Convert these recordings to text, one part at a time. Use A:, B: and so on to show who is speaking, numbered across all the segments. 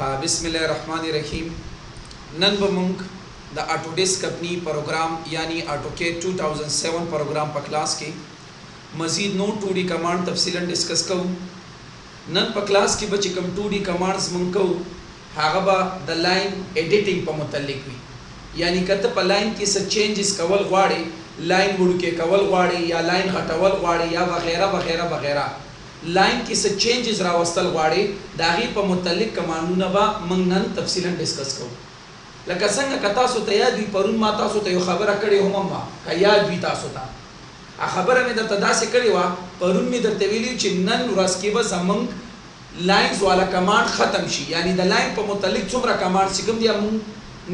A: बिस्मिल्लाहिर्रहमानिर्रहीम। नन बमुंग the Autodesk अपनी प्रोग्राम यानी ऑटोकेड 2007 प्रोग्राम पर क्लास के मज़ीद नो 2D कमांड तफसीलन डिस्कस करूँ। नन पर क्लास की बच्चे कम 2D कमांड्स मंगो हागबा द लाइन एडिटिंग पर मुतल्लिक हुई यानी कत पर लाइन की से चेंजेस कवल वाड़े लाइन बुड़ के कवल वाड़े या लाइन हटवल वाड़े या वगैरह वगैरह वगैरह लाइन की से चेंजेस रावस्तल वाड़े दागी पर मुतल्लिक कमांडूना बा मंगनन तफसीलन डिस्कस करूँ। लका संग कता सो तयाद भी परुन माता सो तयो खबर करे हो मम्मा का याद भी तासो ता आ खबर में द तदा से करे वा परुन में द तवेली चिन्नन रस के बस मंग लाइंस वाला कमांड खत्म शी यानी द लाइन पर मुतल्लिक चुमरा कमांड सिकम दिया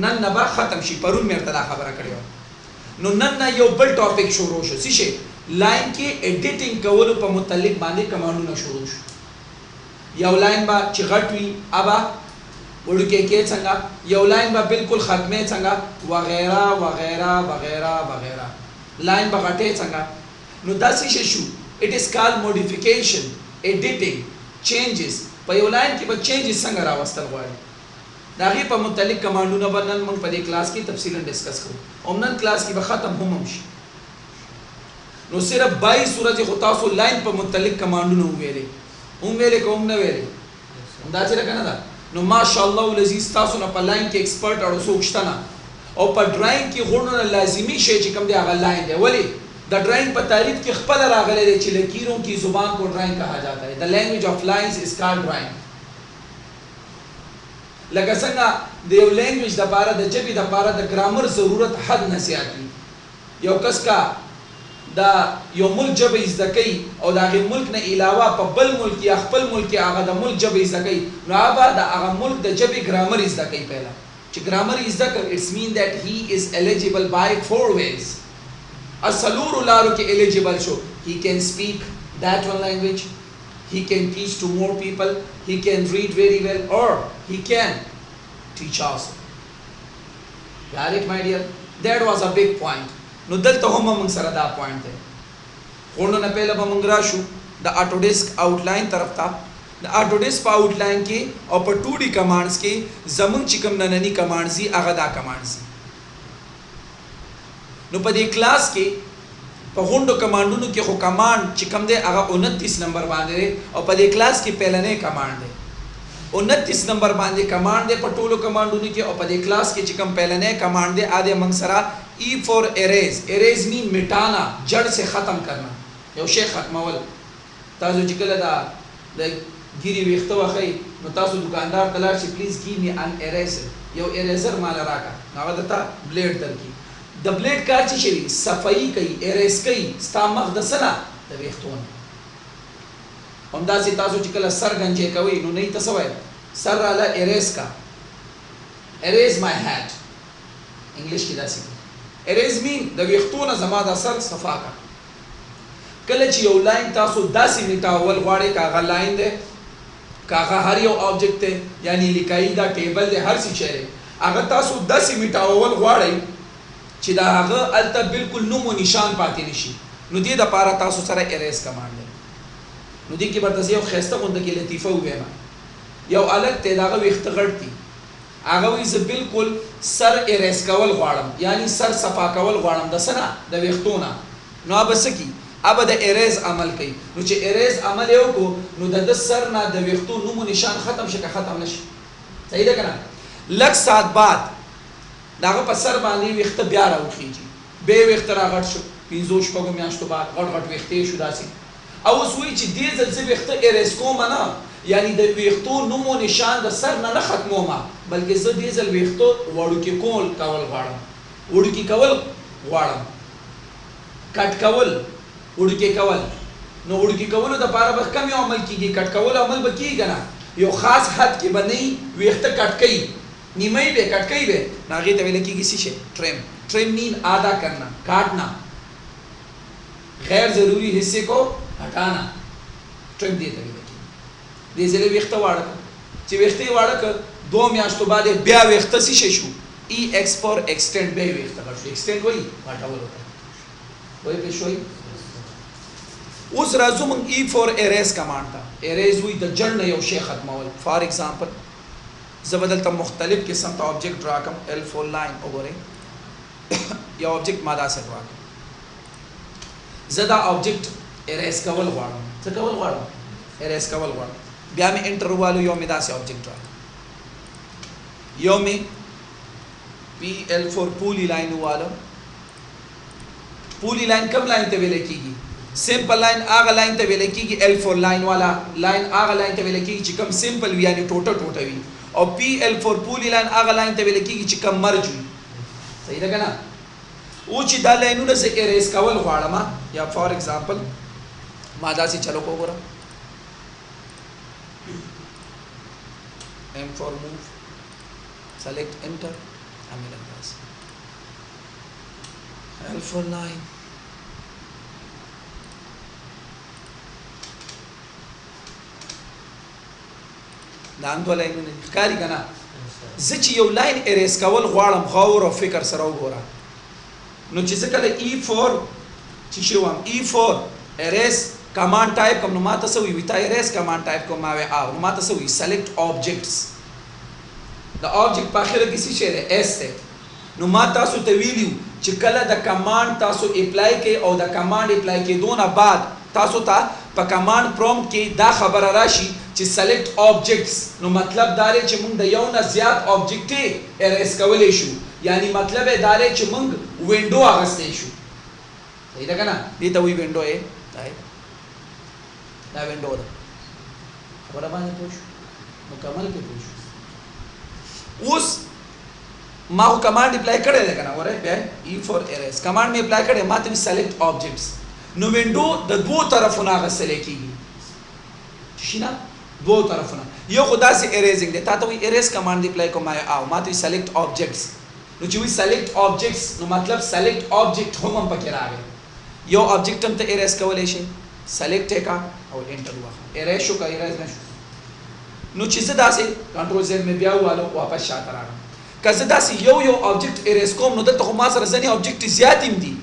A: नन नबा खत्म शी परुन में तदा खबर करे वा नो नन ना यो बल टॉपिक शुरू शो सिशे लाइन की एडिटिंग कवलो पर मुतल्लिक बांधे कमांडू ना शुरू शो यो लाइन बा चिगटवी अबा उड़के के संगा यो लाइन बा बिल्कुल खत्मे संगा वगैरह वगैरह वगैरह वगैरह लाइन बा घटे संगा नो दसी शेशु it is called modification editing changes पर यो लाइन की बा चेंजेस संगा रावस्तल वाली दागी पर मुतल्लिक कमांडू ना बनन मन पर क्लास की तफसीलन डिस्कस करूं ओमनन क्लास की बा खत्म हमशी नो सिर्फ 22 सूरज खुतासो लाइन पर मुतल्लिक कमांडू न उमेरे को उमने वेरे अंदाजे रखना था नो माशाअल्लाह लजीज तासो न पर लाइन के एक्सपर्ट और सोचतना और पर ड्राइंग की गुणों लाजिमी शे चिकम दे अगल लाइन दे वली द ड्राइंग पर तारीफ की खपल रागले दे चिले कीरों की जुबान को ड्राइंग कहा जाता है the language of lines is called drawing लगा संगा देव लैंग्वेज द पारा द जबी द पारा द ग्रामर जरूरत हद न से आती यो कसका दा यो मुल्क जब इज़्ज़कई और दागे मुल्क ने इलावा पब्बल मुल्क या खपल मुल्क या आगा दा मुल्क जब इज़्ज़कई नाबा दा आगा मुल्क दा जब ग्रामर इज़्ज़कई पहला च ग्रामर इज़्ज़क it's mean that he is eligible by 4 ways असलूर उलारो के eligible show he can speak that one language he can teach to more people he can read very well or he can teach also got it my dear that was a big point no dal to hum mang sara da point hai hono na pehla ba mangrashu the autodesk outline taraf ta the autodesk outline ke aur per 2D commands ke zamung chikam nanani commands hi agada commands no pa de class ke पहुंडो कमांडों के खो कमांड चिकम दे आगा 29 नंबर बांधे और पदे क्लास की पहलने कमांड दे 29 नंबर बांधे कमांड दे पटोलो कमांडों के और पदे क्लास के चिकम पहलने कमांड दे आदे मंगसरा E for arrays arrays mean मिटाना जड़ से ख़त्म करना यो शेख खत्मवल ताजो जिकल दा गिरी वेख्तो वखई नो तासो दुकानदार तलाश please give me an eraser यो एरेजर माल राका नावदता ब्लेड दर की द ब्लेड का चीशरी सफाई कई एरेस कई स्ता मखदसना द वेख्तोन हमदा से तासो चिकला सर गंजे कवई नो नहीं तसवय सर आला एरेस का एरेज माय हेड इंग्लिश की दासी एरेज मीन द वेख्तोन जमादा सर सफा का कलच यो लाइन तासो दासी मिटा अवल वाड़े का लाइन दे का हर यो ऑब्जेक्ट है यानी लिकाईदा टेबल दे हर सी चेहरे अगर तासो दासी मिटा अवल वाड़े چې دا هغه الته بالکل نوم نشان پاتې نشي نو دې د پاره تاسو سره اریز کمانډ دی نو دې کې برته یو خسته غونډه کې لطیفه وېما یو الګ ته داغه وخت غړتي هغه وې ز بالکل سر اریز کول غواړم یعنی سر صفا کول غواړم د سنا د وختونه نو اب سکی اب د اریز عمل کوي نو چې اریز عمل یو کو نو د سر نه د وختو نوم نشان ختم شي که ختم نشي صحیح ده کنه لږ سات بعد داغه په سر باندې وخت بیا راوخیږي به وخت راغټ شو 15 پګو میاشتو بعد غټ غټ وختې شو داسي او سوي چې دې ځل وخت اریس کوم نه یعنی د وختو نومو نشان د سر نه ختمو ما بلکې زه دې ځل وختو وړو کې کول غواړم وړو کې کول غواړم کټ کول وړو کې کول نو وړو کې کول د پاره به کم یو عمل کیږي کټ کول عمل به کیږي نه یو خاص حد کې بنئ وخت کټ کړي نیمائی بے کٹکائی بے ناغی طویلے کی کسی شے ٹرم مین آدھا کرنا کاٹنا غیر ضروری حصے کو ہٹانا ٹرم دے طویلے کی دے زلے ویختہ وارکا چی ویختے وارکا 2 میاشتو بعد بیا ویختہ سی شے شو ای ایکس پر ایکسٹینڈ بے ویختہ کر شو ایکسٹینڈ وہی ہٹا وہ ہوتا وہی پیش ہوئی اس رازو منگ ای فور ایریز کمانڈ تا ایریز ہوئی دا جڑ نیو شے ختم ہوئی فار ایگزامپل زبدلته مختلف قسم ته آبجیکټ راکم L4 لاین وګورئ یو آبجیکټ ما داسې راکم زه دا آبجیکټ اریز کول غواړم څه کول غواړم اریز کول غواړم بیا مې انټر والو یو مې داسې آبجیکټ راکم یو مې PL4 پولی لاین والو پولی لاین کم لاین ته ویل کېږي سمپل لاین هغه لاین ته ویل کېږي L4 لاین والا لاین هغه لاین ته ویل کېږي چې کم سمپل وي یعنی ټوټه وي او PL4 پولی لاین هغه لاین ته ویل کېږي چې کم مرج وي صحیح ده کنه او چې دا لاینونه زه اریز کول غواړم یا فار ایگزامپل ما داسې چلو کو وګورم M for move select enter همین انداز L4 لاین دا هم دوه لاینونه ښکاري که نه زه چې یو لاین اریز کول غواړم غور او فکر سره وګوره نو چې زه کله E4 چې شی وایم E4 اریز کمانډ ټایپ کوم نو ماته څه وي تا اریز کمانډ ټایپ کوم ما وی نو ماته څه وي سلیکټ آبجیکټس د آبجیکټ په اخره کې څه شی دی اس دی نو ما تاسو ته ویلیو چې کله د کمانډ تاسو اپلای کوي او د کمانډ اپلای کېدو نه بعد تاسو ته په کمانډ پرومپټ کې دا خبره راشي چې سلیکټ آبجیکټس نو مطلب دا دی چې موږ د یو نه زیات آبجیکټ اریز کولی شو یعنی مطلب یې دا دی چې موږ وینډو اخیستی شو صحیح ده که نه دې ته وایي وینډو یې دا وینډو ده خبره باندې پوه شو مکمل کې پوه شو اوس ما خو کمانډ اپلای کړی دی که نه ګورئ بیا E4 اریز کمانډ مې اپلای کړی ما ته وي سلیکټ آبجیکټس نو وینډو د دوو طرفونو اخیستلی کېږي شي نه دوو طرفونه یو خو داسې اریزینګ دی تا ته وایي اریز کمانډ دی اپلای کوم ما ته وایي سلیکټ آبجیکټس نو چې وایي سلیکټ آبجیکټس نو مطلب سلیکټ آبجیکټ هم پکې راغی یو آبجیکټ هم ته اریز کولی شي سلیکټ یې کا او انټر ووهه اریز شو که اریز نه شو نو چې زه داسې کنټرول زد مې بیا ووالو واپس شاته راغلم که زه داسې یو آبجیکټ اریز کوم نو دلته خو ما سره ځینې آبجیکټ زیات هم دي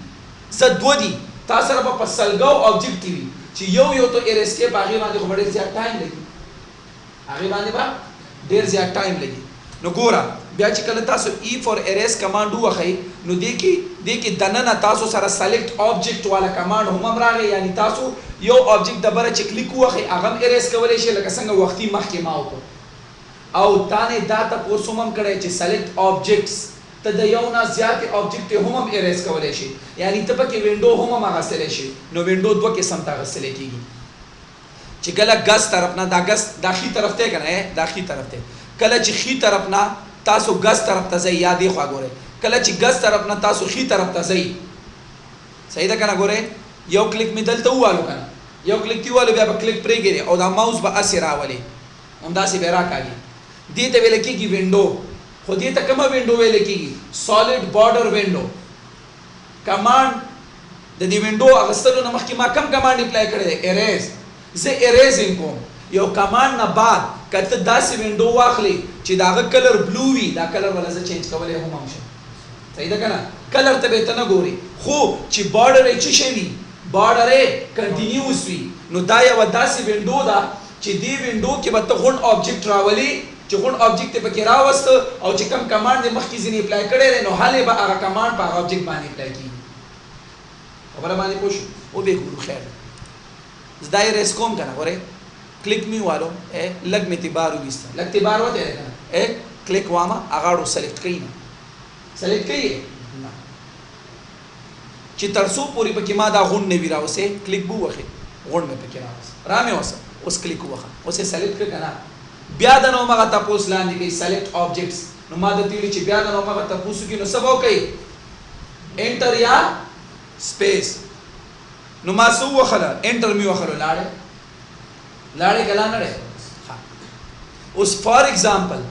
A: زه دوه دي تا سره به په سلګو آبجیکټ وي چې یو ته اریز کې په هغې باندې خو به ډېر زیات ټایم لګي هغې باندې به ډېر زیات ټایم لګي نو ګوره بیا چې کله تاسو E4 اریز کمانډ ووهئ نو دې کې دننه تاسو سره سلیکټ آبجیکټ والا کمانډ هم راغی یعنی تاسو یو آبجیکټ دبره چې کلیک ووهئ هغه هم اریز کولی شئ لکه څنګه وختي مخکې ما وکړو او تا نه دا تپوس هم کړی چې سلیکټ آبجیکټس ته د یو نه زیاتې آبجیکټ هم اریز کولی شي یعنی ته پکې وینډو هم اخیستلی شي نو وینډو دوه قسم ته اخیستلی کېږي چې کله ګس طرف نه دا ښي طرف دی که نه دا ښي طرف دی کله چې ښي طرف نه تاسو ګس طرف ته ځئ یا دې خوا ګورئ کله چې ګس طرف نه تاسو ښي طرف ته ځئ صحیح ده که نه ګورئ یو کلیک مې دلته ووالو که نه یو کلیک تی ووالو بیا به کلیک پرېږدي او دا ماوس به هسې راولي همداسې به یې راکاږي دې ته ویل کېږي وینډو خو دې ته کومه وینډو ویل کېږي سالډ بارډر وینډو کمانډ د دې وینډو اخیستلو نه مخکې ما کم کمانډ اپلای کړی دی اریز زه اریزینګ کوم یو کمانډ نه بعد که ته داسې وینډو واخلې چې د هغه کلر بلو وي دا کلر والا زه چینج کولی هم شم صحیح ده که نه کلر ته به ته نه ګورې خو چې بارډر یې څه شی وي بارډر یې کنټینیوس وي نو دا یوه داسې وینډو ده چې دې وینډو کې به ته غونډ آبجیکټ راولي چې غونډ آبجیکټ یې پکې راوسته او چې کوم کمانډ یې مخکې ځینې اپلای کړی دی نو هلې به هغه کمانډ په هغه آبجیکټ باندې اپلای کېږي خبره باندې پوه شو وبېګورو خیر زه دا اریز کوم که نه ګورئ کلیک می والو لږ مې تبار وویسته لږ تبار وتی دی که نه کلیک وامه هغه اړو سلیکټ کوي نه سلیکټ کوي نه چې تر څو پورې پکې ما دا غونډ نه وي راوسې کلیک به ووهې غونډ مې پکې راوسه را مې وسه اوس کلیک ووهه اوس یې سلیکټ کړه که نه بیا د نو مغه تپوس لاندې کوي سلیکټ آبجیکټس نو ما درته ویلي چې بیا د نو مغه تپوس وکړي نو څه به وکړئ انټر یا سپیس نو ما څه ووهله انټر مې ووهلو لاړې که لا نه دی اوس فار ایگزامپل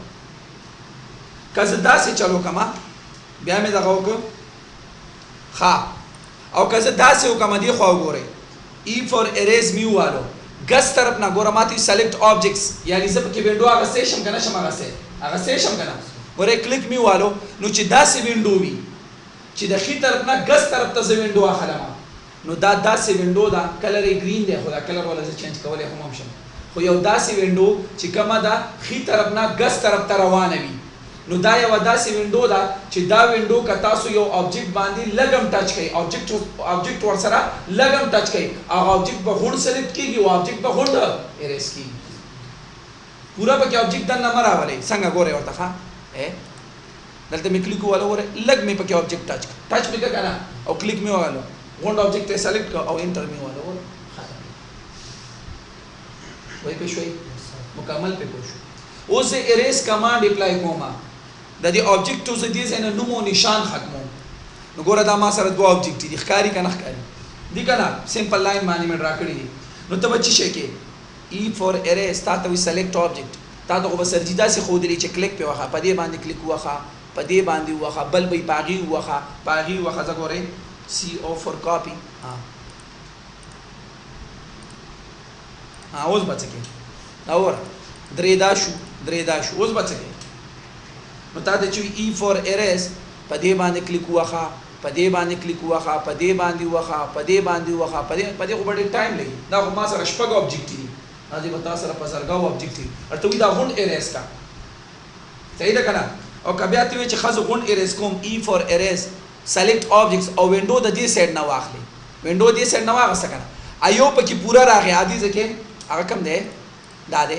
A: که زه داسې چلو کړمه بیا مې دغه وکړو ښه او که زه داسې وکړمه دې خوا وګورئ E4 اریز مې ووالو ګس طرف نه ګوره ماته سلیکټ آبجیکټس یعنی زه پکې وینډو اخیستی شم که نه شم اخیستی شم که نه ګورئ کلیک مې والو نو چې داسې وینډو وي چې د ښي طرف نه ګس طرف ته زه وینډو اخلم نو دا داسې وینډو ده کلر یې ګرین دی خو دا کلر والا زه چینج کولی هم شم خو یو داسې وینډو چې کومه ده خي طرف نه ګس طرف ته روانه وي نو دا یو داسې وینډو ده چې دا وینډو که تاسو یو آبجیکټ باندې لګم ټچ کړئ آبجیکټ ورسره لګم ټچ کړئ هغه آبجیکټ به غونډ سلیکټ کېږي او آبجیکټ به غونډ اریز کېږي پورا پکې آبجیکټ دننه مه راولئ څنګه ګورئ ورته ښه دلته مې کلیک وواله ګورئ لږ مې پکې آبجیکټ ټچ مې کړه که نه او کلیک مې وواله غونډ آبجیکټ ته سلیکټ کړه او انټر مې وواله ګوره وای پې شوئ مکمل پې پوه شو اوس زه اریز کمانډ اپلای کوم د دې آبجیکټو زه دې ځای نه نوم او نشان ختموم نو ګوره دا ما سره دوه آبجیکټ دي ښکاري که نه ښکاري دي که نه سمپل لاین باندې مې ډرا کړي دي نو ته به څه شی کې ای فور اریز تا ته وایي سلیکټ آبجیکټ تا ته خو به سرجي داسې ښودلي چې کلیک پې وخه په دې باندې کلیک وخه په دې باندې وخه بل به یې په هغې وخه په هغې وخه زه ګورئ سی او فور کاپي اوس به څه کوې دا وګوره درې دا شو اوس به څه کوې نو تا ته چې ای فور اریز په دې باندې کلیک وخه په دې باندې کلیک وخه په دې باندې وخه په دې باندې وخه په دې خو به ډېر ټایم لګي دا خو ما سره شپږ آبجیکټ دي دا دې به تا سره په زرګاو آبجیکټ دي ورته وایي دا غونډ اریز کا صحیح ده که نه او که بیا ته وایي چې ښه زه غونډ اریز کوم ای فور اریز سلیکټ آبجیکټس او وینډو د دې سایډ نه واخلې وینډو دې سایډ نه واخسته که نه ایو پکې پوره راغی عادي ځکه هغه کم دی دا دی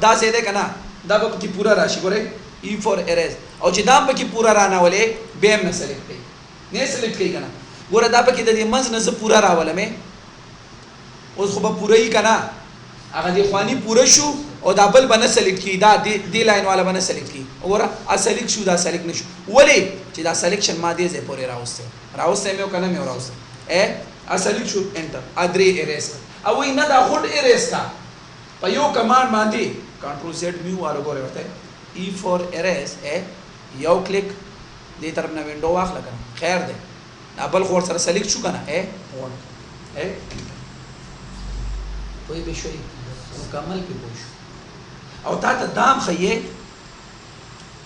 A: دا ځای دی که نه دا به پکې پوره راشي ګورئ ای فور اریز او چې دا هم پکې پوره رانولې بیا هم نه سلیکټ کوي نه سلیکټ کوي که نه ګوره دا پکې د دې منځ نه زه پوره راولمې اوس خو به پوره یي که نه هغه دې خواني پوره شو او دا بل به نه سلیکټ کړي دا دې لاین والا به نه سلیکټ کړي وګوره سلیکټ شو دا سلیکټ نه شو ولې چې دا سلیکشن ما دې ځای پورې راوستی مې او که نه مې راوستی سلیکټ شو انټر درې اریز او وایي نه دا غونډ اریز کا په یو کمانډ باندې کنټرول زیډ میو والا ګورئ ورته ای فور اریز یو کلیک دې طرف نه وینډو واخله که نه خیر دی دا بل خو ورسره سلیکټ شو که نه غونډ پوه پې شوئ مکمل پې پوه شو او تا ته دا هم ښیې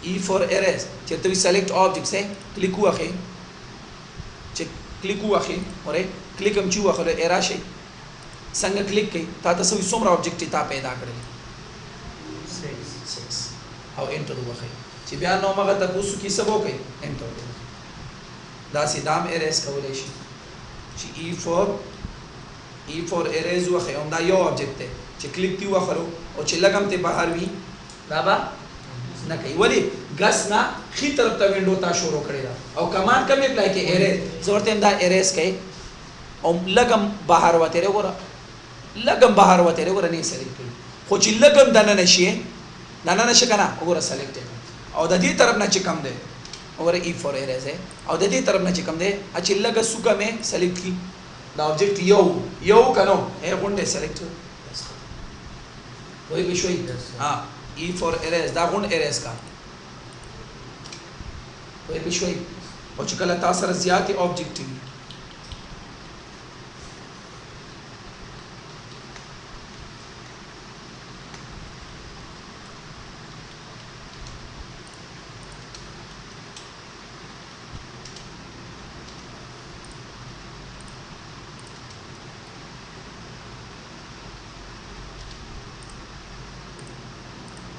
A: ای فور اریز چېرته وي سلیکټ آبجیکټس کلیک ووهئ چې کلیک ووهئ ورئ کلیک هم چې ووهلو راشئ څنګه کلیک کوي تا ته څه وي څومره آبجیکټ تا پیدا کړی 6 او انټر ووهئ چې بیا نو مغه تاسو کې څه وکړئ انټر داسې دام اریز کولی شي چې ای فور اریز ووهئ همدا یو آبجیکټ دی چې کلیک دې ووهلو او چې لږ هم ترې بهر وي دا به نه کوي ولې ګس نه ښي طرف ته وینډو تا شروع کړې ده او کمانډ کوم اپلای کوي اریز زه ورته یم دا اریز کوي او لږ هم بهر وتېری وګوره لږ هم بهر وتېری وګوره نه یې سلیکټ کوي خو چې لږ هم دننه شي دننه شي که نه وګوره سلیکټ یې او د دې طرف نه چې کم دی وګوره ای فور اریز او د دې طرف نه چې کم دی چې لږه سوکه مې سلیکټ کړي دا آبجیکټ یو که نو غونډه سلیکټ وایي پې شوئ ای فور اریز دا غونډ اریز کا وایي پې شوئ او چې کله تا سره زیاتې آبجیکټ وي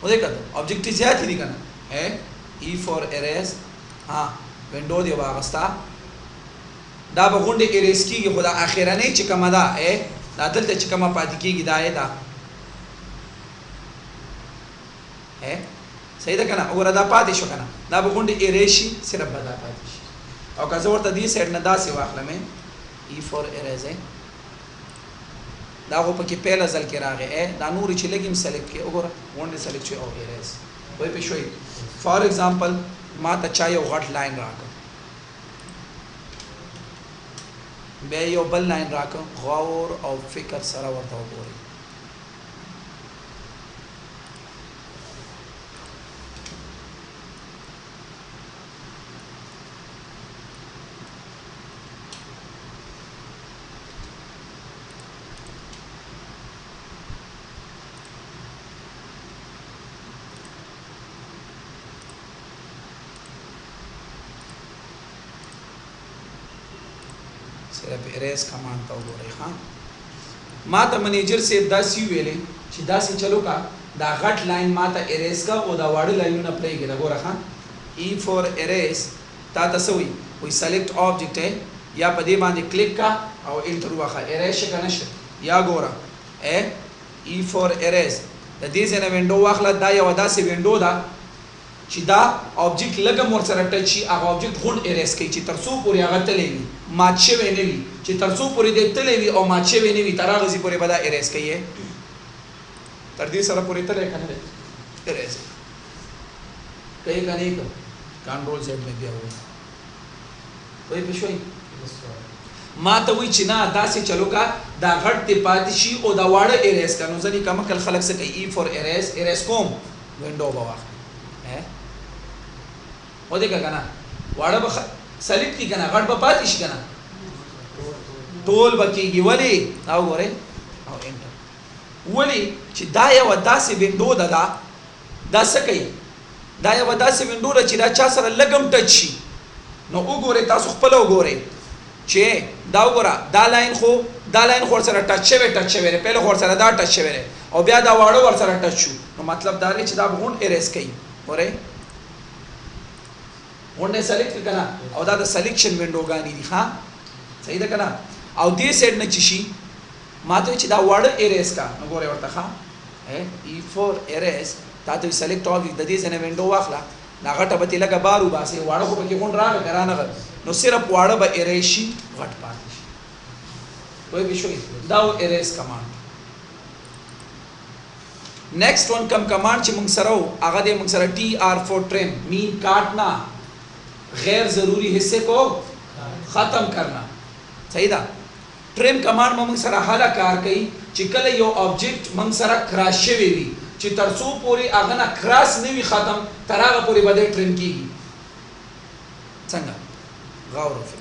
A: देखा तो ऑब्जेक्ट ज्यादा थी करना है ई फॉर एरेज विंडो दे वागस्ता دا به غونډه اریز کیږي خو دا اخیرنۍ چې کومه ده دا دلته چې کومه پاتې کیږي دا ده صحیح ده که نه وګوره دا پاتې شو که نه دا به غونډه اریز شي صرف به دا پاتې شي او که زه ورته دې سایډ نه داسې واخلم ای فور اریز دا خو پکې پیله ځل کې راغی دا نورې چې لږ هم سلیکټ کړې وګوره غونډې سلیکټ شوې او اریز وایي پې شوې فار ایگزامپل ما ته چا یو غټ لاین راکړ بیا یو بل لاین راکړ غور او فکر سره ورته وګورئ صرف اریز کمانډ ته وګورئ ها ما ته منیجر صاحب دا سی ویلې چې چې دا سي چلو کا دا غټ لاین ماته اریز کا او دا واړه لاینونه پلی کړه ګوره ها E for erase تا تسوي وي select object ہے یا په دې باندې کلیک کا او انټر واخا erase کنه شه یا ګوره E for erase د دې څنګه وینډو واخله دا یو داسې وینډو ده چې دا object لګم ور سره ټچ شي هغه object غون erase کوي چې ترڅو پورې هغه تلې وي مات شوی نه وي چې ترڅو پورې دې تلې وي او مات شوی نه وي تر هغه ځي پورې به دا erase کوي تر دې سره پورې تلې کنه erase کوي کنه کنټرول زد میں بیا وای وای پښوی ما ته وی چې نه داسې چلو کا دا غټ ته پاتې شي او دا واړه اریز کا نو ځنی کم کل خلق څه کوي E for erase کوم وینډو بواخ او دې کنه واړه به سلیکټ کی کنه غټ به پاتې شي کنه ټول بکیږي ولی او غره او انټر ولی چې دا یو داسې وینډو ده دا څه کوي دا یو داسې وینډو چې دا چا سره لګم ټچ شي نو وګورئ تاسو خپل وګورئ چې دا وګوره دا لاین خو سره ټچ شوی په خور سره دا ټچ شوی او بیا دا واړه ور سره ټچ شو نو مطلب دا دی چې دا غون اریز کوي وره غونډه سلیکټ کړه او دا د سلیکشن وینډو غانې دي ها صحیح ده کنه او دې سیټ نه چشي ماته چې دا واړه اریز کا نو ګوره ورته ها E for erase تاسو سلیکټ object د دې څنګه وینډو واخلا دا غټه به لګه بارو باسي واړه خو پکې غون راغ کرانه نو صرف واړه به اریز شي غټ پاتې شي وای به شوي دا و اریز کمانډ نیکسٹ ون کم کمانډ چې موږ سره هغه د موږ سره TR for trim mean काटना غیر ضروری حصے کو ختم کرنا صحیح ده trim کمانډ موږ سره حاله کار کوي چې کله یو object موږ سره کراش شوی وي چې ترڅو پوری هغه نه کراس نه وي ختم تر هغه پوری بده ټریم کیږي څنګه غور وکړئ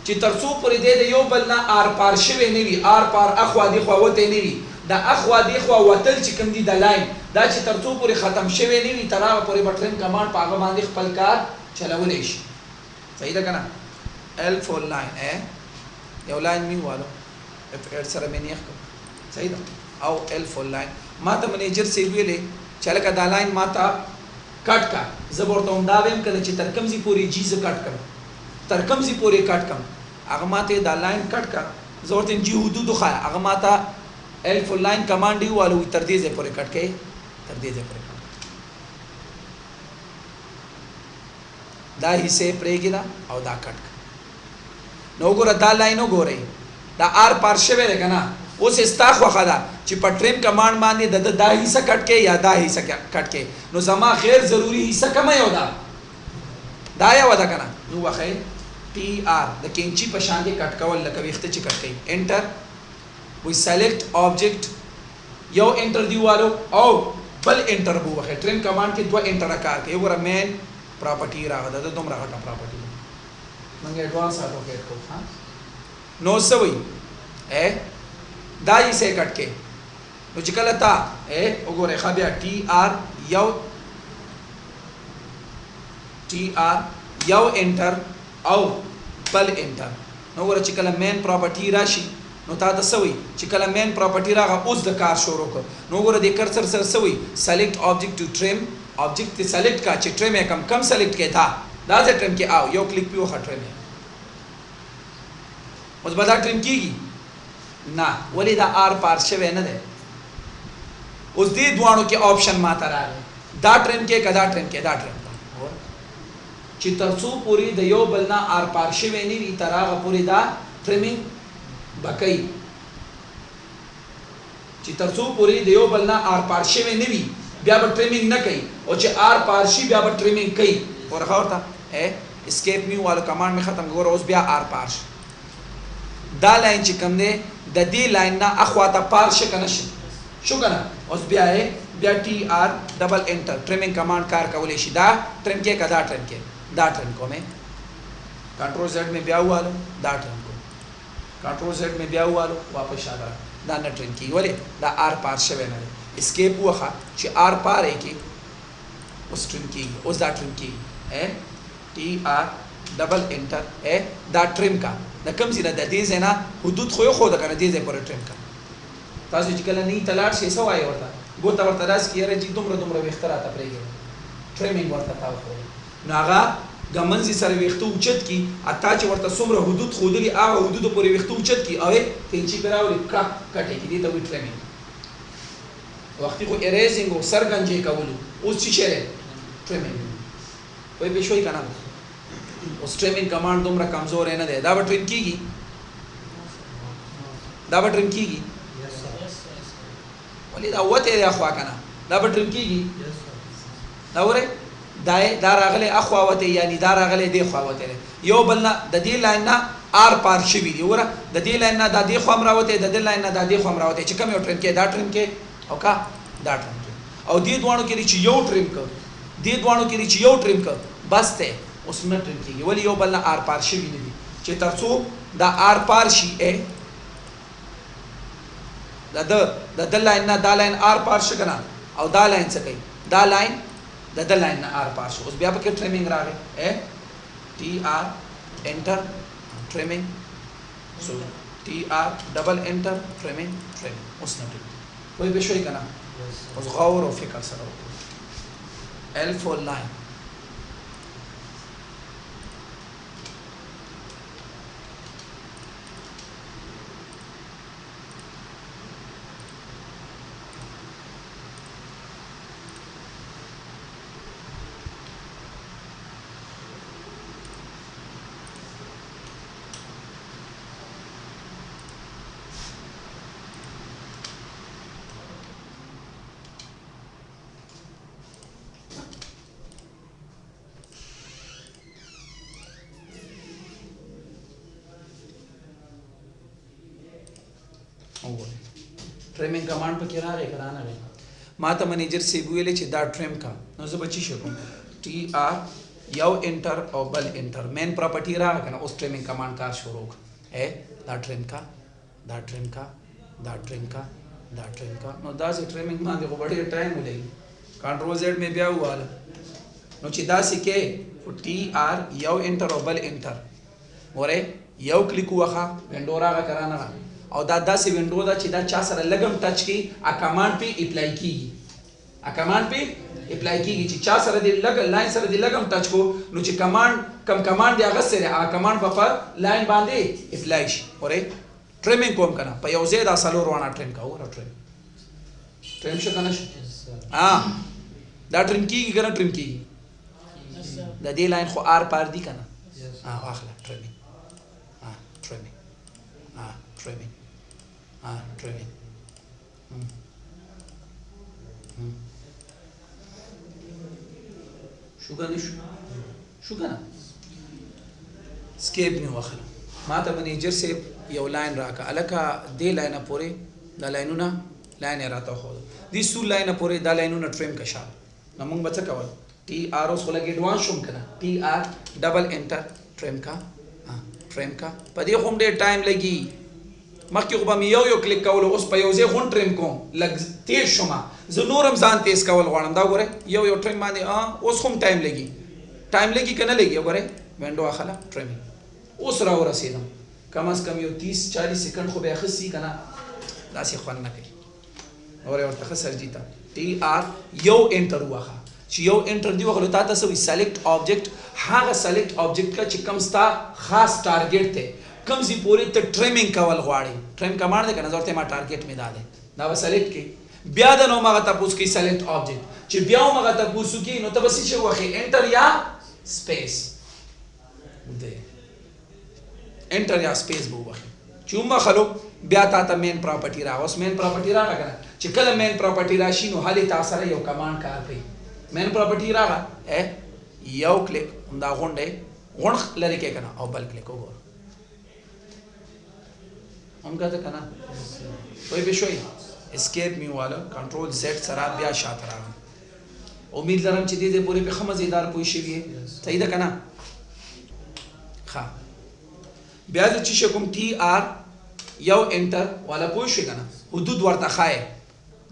A: چې ترڅو پوری د یو بل نه آر پار شوی نه وي آر پار اخوا دی خو وته نه وي دا اخوا دی خو وتل چې کوم دی د لاین دا چې ترڅو پوری ختم شوی نه وي تر هغه پوری بټرین کمانډ په هغه باندې خپل کار چلولې شي صحیح ده کنه L for line یو لاین می والو اف سره مې نه ښه صحیح ده او L for line ما ته منیجر سی ویلې چې لکه دا لاین ما ته کټ کا زبرته هم دا ویم کله چې تر کمزي پوری جی ز کټ کړم تر کمزي پوری کټ کړم هغه ما ته دا لاین کټ کا زورته جی حدود خو هغه ما ته L for line کمانډ دی والو تر دې ځې پوری کټ کې تر دې ځې پوری کټ دا حصے پرېږي دا او دا کټ نو ګوره دا لاین وګورئ دا آر پار شوی دی کنه اوس استا خو خدا چې په ټریم کمانډ باندې د دا حصہ کټ کې یا دا حصہ کټ کې نو زما غیر ضروری حصہ کوم یو دا یو ده کنه نو واخې TR د کینچی په شان کې کټ کول لکه وخت چې کټ کړي انټر وی سلیکټ object یو انټر دیوالو او بل انټر بو واخې ټریم کمانډ کې دوه انټر کار کوي وګوره مین پراپرټی راغله د دومره غټه پراپرټی موږ ایڈوانس اټوکیټ کو ها نو سوي دا یې سه کټ کې نو چې کله تا وګوره خا بیا TR یو انټر او بل انټر نو وګوره چې کله مین پراپرټی راشي نو تا ته سوي چې کله مین پراپرټی راغه اوس د کار شروع کړ نو وګوره د کرسر سره سوي سلیکټ object to trim object ته سلیکټ کا چې ټریم کم سلیکټ کې تا دا ځه ټریم کې آو یو کلیک پیو خټریم اوس به دا ټریم کیږي نه ولې دا آر پار شوی نه ده اوس دې دوانو کې آپشن ماته راغی دا ټریم کې کدا ټریم کې دا ټریم چې ترڅو پوری د یو بل نه آر پار شوی نه وي تر هغه پوری دا ټریمینګ بکای چې ترڅو پوری د یو بل نه آر پار شوی نه وي بیا به ټریمینګ نه کوي او چې آر پار شي بیا به ټریمینګ کوي ورخه ورته اسکیپ می والو کمانډ می ختم ګور اوس بیا آر پار شي دا لاین چې کوم دی د دې لاین نه اخواته پار شي کنه شو کنه اوس بیا TR ډبل انټر ټریمینګ کمانډ کار کولې شي دا ټریم کې کدا ټریم کې دا ټریم کومه کنټرول زد می بیا والو دا ټریم کو کنټرول زد می بیا والو واپس شاده دا نه ټریم کې ولې دا آر پار شوی نه اسکیپ وخه چې آر پار کې اوس ټریم کې اوس دا ټریم کې TR ډبل انټر دا ټریم کا د کوم ځای د دې ځای نه حدود خو د کنه دې ځای پر ټریم کا تاسو چې کله نه تلاړ شي سو وای ورته ګوته ورته راس کیره چې دومره وختره تا پرېږي ټریمینګ ورته تاو خو نو هغه د منځي سره وختو اوچت کی اته چې ورته څومره حدود خودلی هغه حدود پورې وختو اوچت کی او تینچی پیراولي کټه کی دي ته وی ټریمینګ وختي خو اریزینګ او سرګنجې کولو اوس چې شي ټریمینګ وای به شوي کنه اوس ټریمینګ کمانډ دومره کمزور نه دی دا به ټریم کیږي ولې دا وته دی اخوا کنه دا به ټریم کیږي دا وره دا راغله اخوا وته یعنی دا راغله دی خوا وته یو بلنا د دې لاین نه آر پار شي وی وره د دې لاین نه د دې خوا امراوته د دې لاین نه د دې خوا امراوته چې کوم یو ټریم کې دا ټریم کې او کا دا ټریم کې او دې دوانو کې چې یو ټریم کو دې دوانو کې چې یو ټریم کو بس ته اوس نه ټریم کېږي ولی یو بلنا آر پار شي وی نه دي چې ترڅو دا آر پار شي د لاین نه دا لاین آر پار شي کنه او دا لاین څه کوي دا لاین د لاین نه آر پار شو اوس بیا پکې ټریمینګ راغی ټي آر انټر ټریمینګ سو ټي آر ډبل انټر ټریمینګ اوس نه ټریمینګ وای به شوي کنه اوس غور او فکر سره وکړه L for line trimming command पे क्या रहा कराना है माता मैनेजर से बोले कि दा ट्रिम का नो से बच्ची शकूं टी आर यव एंटर और बल एंटर मेन प्रॉपर्टी रहा है ना उस ट्रिमिंग कमांड का शुरू है दा ट्रिम का दा ट्रिम का दा ट्रिम का दा ट्रिम का नो दा से ट्रिमिंग मान देखो बड़े टाइम मिलेगी कंट्रोल जेड में ब्या हुआ नो चिदा से के टी आर यव एंटर और बल एंटर मोरे यव क्लिक हुआ खा विंडोरा का कराना او دا داسې وینډو دا چې دا چا سره لګم ټچ کی ا کمانډ په اپلای کیږي چې چا سره دی لګ لاین سره دی لګم ټچ کو نو چې کمانډ دی هغه سره ا کمانډ په لاین باندې اپلای شي اوره ټریمینګ کوم کنه په یو ځای دا سلور وانه ټریم کا اوره ټریم شو کنه دا ټریم کیږي کنه ټریم کیږي د دې لاین خو آر پار دی کنه اخلا ټریمینګ ټریمینګ شو کنه سکیپ نه واخلو ما ته منیجر سے یو لاین راکا الکا دی لاینه پورې دا لاینونه لاین راته خو دي سو لاینه پورې دا لاینونه ټریم کا شال نو موږ بچ کول T R اوس خلګ ایڈوانس شوم کنه T R ډبل انټر ټریم کا پدې هم ډېر ټایم لګي مخکې خو به مې یو کلیک کول اوس په یو ځای غون ټریم کوم لږ تیز شوم زه نورم ځان تیز کول غواړم دا ګوره یو ټریم باندې اوس هم ټایم لګي که نه لګي ګوره وینډو اخله ټریمینګ اوس را ورسېدم کم از کم یو 30-40 سکند خو به اخیستي که نه داسې خوند نه کوي ګوره ورته ښه سرجي ته T R یو انټر ووهه چې یو انټر دی وغلو تا ته څه وي سلیکټ آبجیکټ هغه سلیکټ آبجیکټ کا چې کوم ستا خاص ټارګټ دی کوم ځای پورې ته ټریمینګ کول غواړې ټریم کمانډ دی که نه زه ورته ما ټارګټ مې دا دی دا به سلیکټ کړي بیا د نو هغه تپوس کوي سلیکټ آبجیکټ چې بیا هم هغه تپوس وکړي نو ته به څه شی ووهې انټر یا سپیس دی انټر یا سپیس به ووهې چې وموښلو بیا تا ته مین پراپرټي راغله اوس مین پراپرټي راغله که نه چې کله مین پراپرټي راشي نو هلې تا سره یو کمانډ کار کوي مین پراپرټي راغله یو کلیک همدا غونډه غونډ لرې کې که نه او بل کلیک وګوره هم کته که نه پوه به شوئ اسکیپ مې وواله کنټرول زیډ سره بیا شاته راغلم امید لرم چې دې ځای پورې پې ښه مزېدار پوه شوي یې صحیح ده که نه ښه بیا زه چې شی کوم T R یو انټر والا پوه شوې که نه حدود ورته ښایې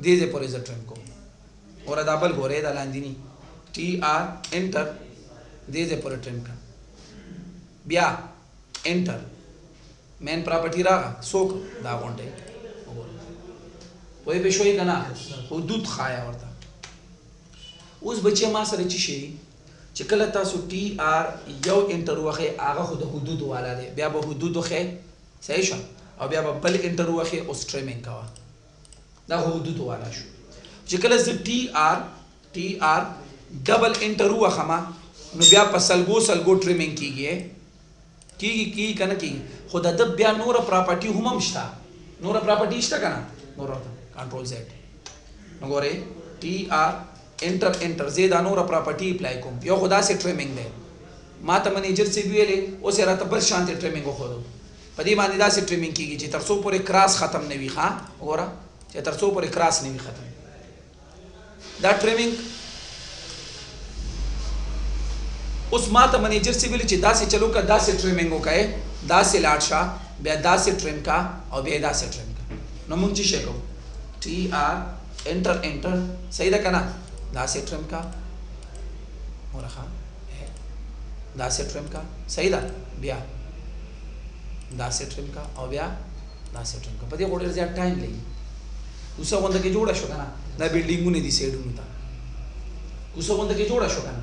A: دې ځای پورې زه ټریم کوم اوره دا بل ګورې دا لاندیني T R انټر دې ځای پورې ټریم کړه بیا انټر مین پراپرټي راغله څوک دا غونډه وای به شوي کنه حدود خایا ورته. اوس بچي ما سره چی شي چې کله تاسو ټي ار یو انټر وخه هغه خو د حدود والا دی بیا به حدود وخه صحیح شو او بیا به بل انټر وخه او سټریمینګ کاوه دا حدود والا شو. چې کله ز ټي ار ډبل انټر وخه ما نو بیا په سلګو ټریمینګ کیږي کنه کیږي خو د بیا نور پراپرټي هم شته نور پراپرټي شته کنه نور کنټرول زد نو ګوره ټي ار انټر زید نور پراپرټي اپلای کوم یو خدا سي ټریمینګ دی ما ته منیجر سی ویلې او سره ته بل شانتي ټریمینګ خو په دې باندې دا سي ټریمینګ کیږي چې تر څو پورې کراس ختم نه وي ښا وګوره چې تر څو پورې کراس نه وي ختم دا ټریمینګ. اوس ما ته منیجر سی ویل چې دا سي چلو کا دا سي ټریمینګ وکای دا سي لاټ شا بیا دا سي ټریم کا او بیا دا سي ټریم کا نو مونږ چې شکو ټي ار انټر صحیح ده کنه دا سي ټریم کا ورخه دا سي ټریم کا صحیح ده بیا دا سي ټریم کا او بیا دا سي ټریم کا په دې وړ زیات ټایم لګي اوسه وند کې جوړه شو کنه دا بلډینګونه دي سیډونه تا اوسه وند کې جوړه شو کنه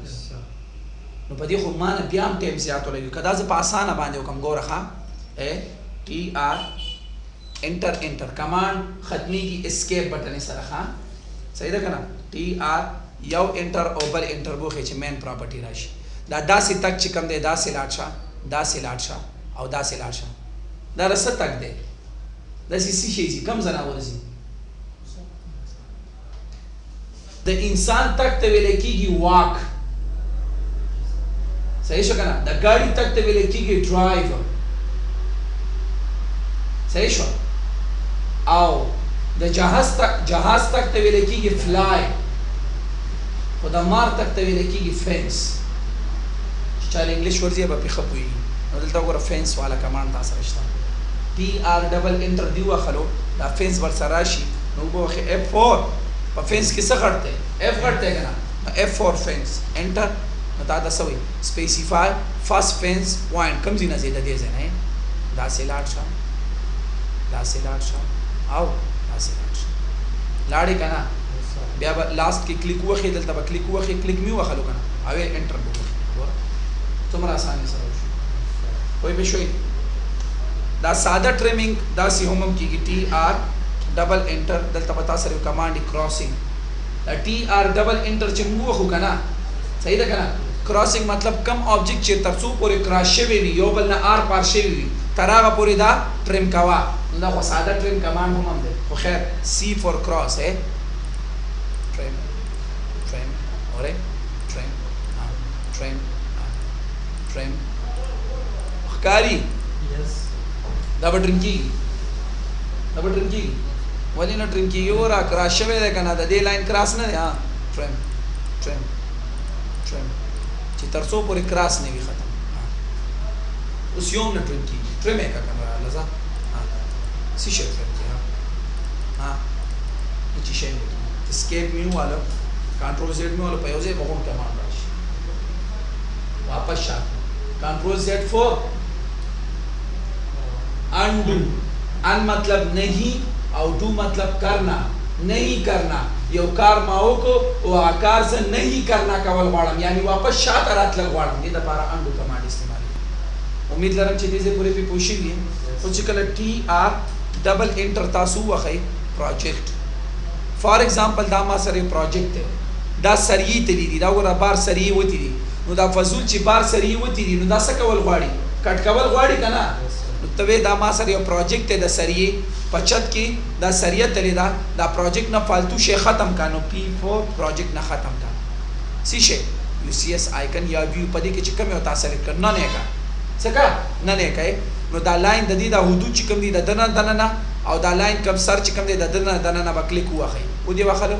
A: نو په دې خو مان بیا هم ټایم زیات لګي کدا ز په اسانه باندې وکم ګورخه ټي ار انټر کمانډ ختمي کی اسکیپ بٹن سره ها صحیح ده کنه ټي ار یو انټر او بل انټر بوخه چې مین پراپرټي راشي دا داسې تک چې کم دی داسې لاټ شه او داسې لاټ شه دا رسه تک دی داسې شي کم زنا ورزي د انسان تک ته ویل کېږي واک صحیح شو کنه د ګاډي تک ته ویل کېږي ډرایو صحیح شو او د جهاز تک ته ویل کېږي فلای خو د مار تک ته ویل کېږي فینس چې چا انګلیش ورځي به پې ښه پوهېږي نو دلته وګوره فینس والا کمانډ تا سره شته ټي ار ډبل انټر دی وخلو دا فینس ورسره راشي نو به وخې F4 په فینس کې څه غټ دی F غټ دی که نه F4 فینس انټر نو تا ته څه وایي سپیسیفای فرست فینس پوینټ کوم ځای نه ځای د دې ځای نه داسې لاړ شه او داسې لاړ شه لاړې که نه بیا به لاست کې کلیک وخې دلته به کلیک وخې کلیک مې وخلو که نه او یې انټر به وخې څومره اسانۍ سره وشو پوه به شوئ دا ساده ټریمینګ داسې هم کېږي ټي ار ډبل انټر دلته به تا سره یو کمانډ کراسینګ دا ټي ار ډبل انټر چې موږ وخو که نه صحیح ده که نه کراسینګ مطلب کم آبجیکټ چې تر څو پورې کراس شوی وي یو بل نه آر پار شوی وي تر هغه پورې دا ټریم کوه نو دا خو ساده ټریم کمانډ هم دی خو خیر سی فور کراس ټریم اوره ټریم ښکاري دا به ټریم کېږي ولې نه ټریم کېږي وره کراس شوی دی که نه د دې لاین کراس نه دی ټریم چې تر څو پورې کراس نه وي ختم اوس یو هم نه ټریم کېږي ټریم یې که کمره لزه څه شی ټریم کېږي چې شی اسکیپ مې وواله کنټرول زیډ مې وواله په یو ځای به هم کمانډ راشي واپس شا کنټرول زیډ فور انډو ان مطلب نہیں او ڈو مطلب کرنا نہیں کرنا یو کار ما وکړو او هغه کار زه نہیں کرنا کول غواړم یعنی واپس شاته راتلل غواړم دې دپاره انډو کمانډ استعمالوي امید لرم چې دې ځای پورې پې پوه شوي یې خو چې کله ټي ار ډبل انټر تاسو ووهئ پروجیکټ فار ایگزامپل دا ما سره یو پروجیکټ دی دا سریې تلي دي دا وګوره بار سریې وتې دي نو دا فضول چې بار سریې وتې دي نو دا څه کول غواړي کټ کول غواړي که نه نو ته دا ما سره یو پروجیکټ دی د سریې په چت کې دا سریه تللی ده دا پروجیکټ نه فالتو شی ختم کا نو P4 پروجیکټ نه ختم کا سی شی UCS آیکن یا ویو په دې کې چې کوم یو تاسو سلیکټ کړ نه کا څه کا نه کوي نو دا لاین د دې دا حدود چې کوم دي د دنه او دا لاین کوم سر چې کوم دی د دنه به کلیک وخی او دی واخلو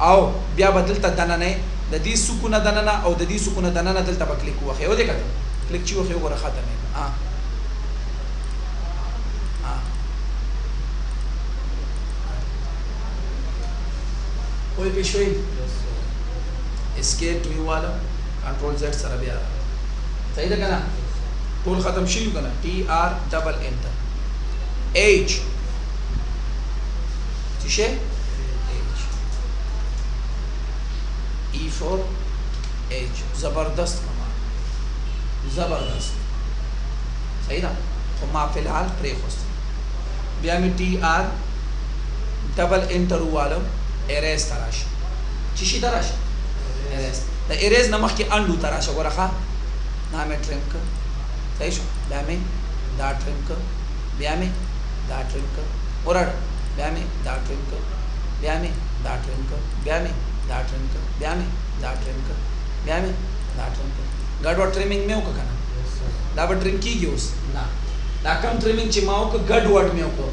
A: او بیا بدلته دنه نه د دې سکونه دنه او د دې سکونه دنه دلته به کلیک وخی او دې کړه کلیک چې وخی وګوره ختم کوئی پیش ہوئی اسکیپ ٹو والا کنٹرول زیڈ سره بیا صحیح ده کنه ټول ختم شي کنه ټي ار ډبل انټر ایج څه شي E4H ज़बरदस्त कमांड ज़बरदस्त सही ना तो मां फिलहाल प्रे खोस्त बिया में TR डबल इंटर वालो एरेस तराश चिशी तराश एरेस द एरेस नमक के अंडू तराश को रखा ना में ट्रिम कर सही शो बिया में दा ट्रिम कर बिया में दा ट्रिम कर और बिया में दा ट्रिम कर बिया में दा ट्रिम कर बिया में दा ट्रिम कर बिया में दा ट्रिम कर बिया में दा ट्रिम कर गड़बड़ ट्रिमिंग में को करना दा ट्रिम की यूज ना दा कम ट्रिमिंग चिमाओ को गड़बड़ में को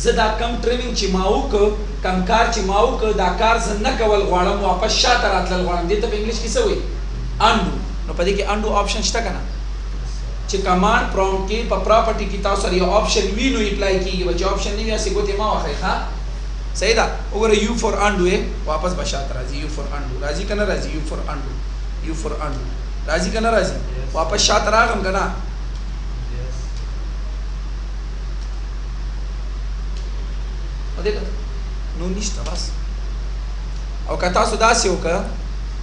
A: ज़दा कम ट्रिमिंग चिमाओ को कम कार चिमाओ को दा कार जन्न कवल गवाड़म वापस शात रातल गवाड़म दे तब इंग्लिश किसे हुई अंडू नो पदी के अंडू ऑप्शन छता करना चे कमांड प्रॉम्प्ट के प्रॉपर्टी की तासर ये ऑप्शन वी नो अप्लाई की वजह ऑप्शन नहीं वैसे को तेमा वाखे हां सही दा ओवर यू फॉर अंडू है वापस बशात राजी यू फॉर अंडू राजी करना राजी यू फॉर अंडू राजी करना राजी वापस शात रागम करना और देखो नो निश्ता बस और कथा सुदा से होकर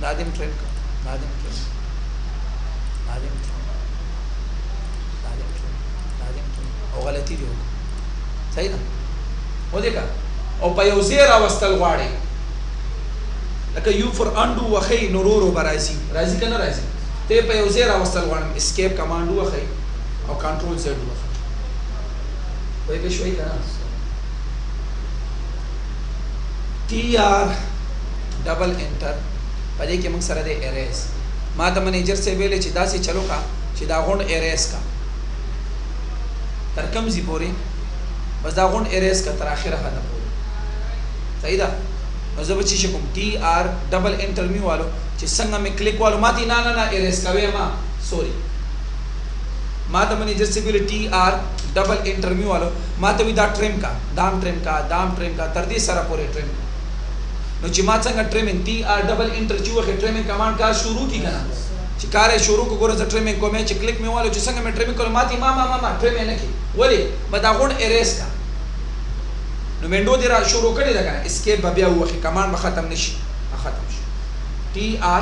A: नादिम ट्रेन का नादिम ट्रेन और गलती दी होगा सही ना वो देखा और पयोजेर अवस्थल वाड़े लका यू फॉर अंडू वखई नरूरो बराजी राजी करना राजी ते पयोजेर अवस्थल वाड़े एस्केप कमांड वखई और कंट्रोल जेड वखई कोई भी शोई करना TR डबल इंटर पदे के मंग सरदे एरेस मा द मैनेजर से वेले चिदा से चलो का चिदा गोंड एरेस का तरकम जी बोरी बस दा गोंड एरेस का तराखिर खत्म बोरी सही दा मजब ची शकुम TR डबल इंटर मी वालो ची संग में क्लिक वालो माती ना ना ना एरेस का वे मा सॉरी मा द मैनेजर से वेले TR डबल इंटर मी वालो मा तो विदा ट्रिम का दाम ट्रिम का तरदी सारा पूरे ट्रिम का नो चिमात संग ट्रिमिंग TR डबल इंटर चुवा के ट्रिमिंग कमांड का शुरू की करना चिकारे शुरू को गोरे ट्रिमिंग को मैं क्लिक में वालो जो संग में ट्रिमिंग को माती मा ट्रिमिंग नहीं वली बदागुन एरेस का नो विंडो देरा शुरू करे लगा एस्केप बबिया हुआ कि कमांड खत्म निशी खत्म TR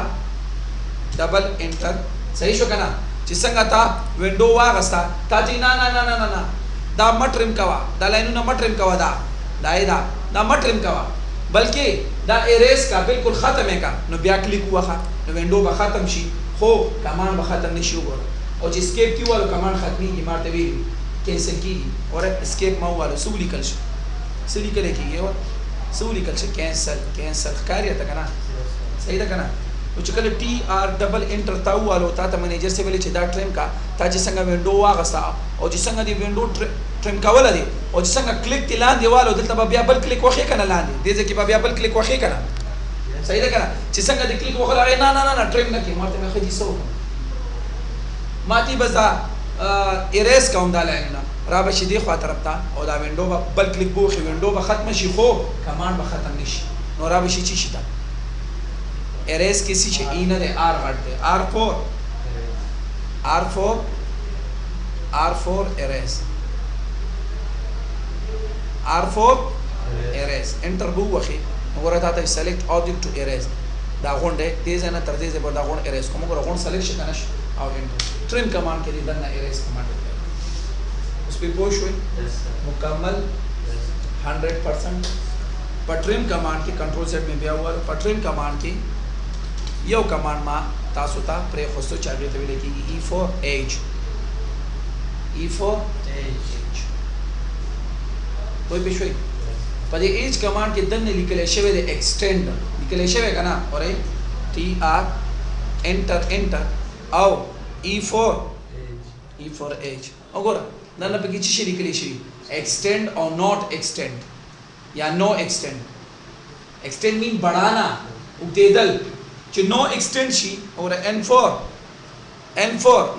A: डबल इंटर सही शो कना चिसंग था विंडो वागस्ता ताती ना दा मट्रिम कवा दा लाइनो ना मट्रिम कवा दा मट्रिम कवा बल्कि दा एरेस का बिल्कुल खत्म है का नो बिया क्लिक हुआ खा नो विंडो बा खत्म शी हो कमांड बा खत्म निशी हुआ और एस्केप की वालो कमांड खत्मी की मारते भी कैंसिल की और एस्केप मा वालो सुली कल सुली करे की ये सुली कल कैंसिल कार्य तक ना सही तक ना तो चकले TR डबल इंटर ताऊ वालो ता मैनेजर से वेले चिदा ट्रिम का ता जिसंगा विंडो वागसा और जिसंगा दी विंडो ट्रिम का वाला दी और जिसंगा क्लिक तिलान दी वालो दिल तब बियाबल क्लिक वखे कना लांदी देजे कि बियाबल क्लिक वखे कना सही है कना जिसंगा दी क्लिक वखला ना ट्रिम ना की मारते में खदी सो माती बजा एरेस का उंदा लेना राबा शिदी खवा तरफ था और दा विंडो बल क्लिक बो विंडो बा खत्म शी खो कमांड बा खत्म निश नो राबा शी शिता एरेस किसी से ई न दे आर काटते R4 एरेस एंटर बू वखी मगर था सेलेक्ट ऑब्जेक्ट टू एरेस दा गोंडे तेज है ना तरदे से दा गोंड एरेस को मगर गोंड सेलेक्शन करना और एंटर ट्रिम कमांड के लिए दन्ना एरेस कमांड उस पे पोस्ट हुई मुकम्मल 100% पर ट्रिम कमांड की कंट्रोल सेट में भी हुआ पर ट्रिम कमांड की यो कमांड मा तासुता प्रे खोस्तो चार्जे तविले की E4H कोई पिछोई पर ये एज कमांड के दन्ने लिखले शेवे दे एक्सटेंड लिखले शेवे का ना और TR एंटर आओ E4H अगोरा दन्ना पे किसी लिखले शी एक्सटेंड और नॉट एक्सटेंड या नो एक्सटेंड मीन बढ़ाना उतेदल जो नो एक्सटेंड शी और N4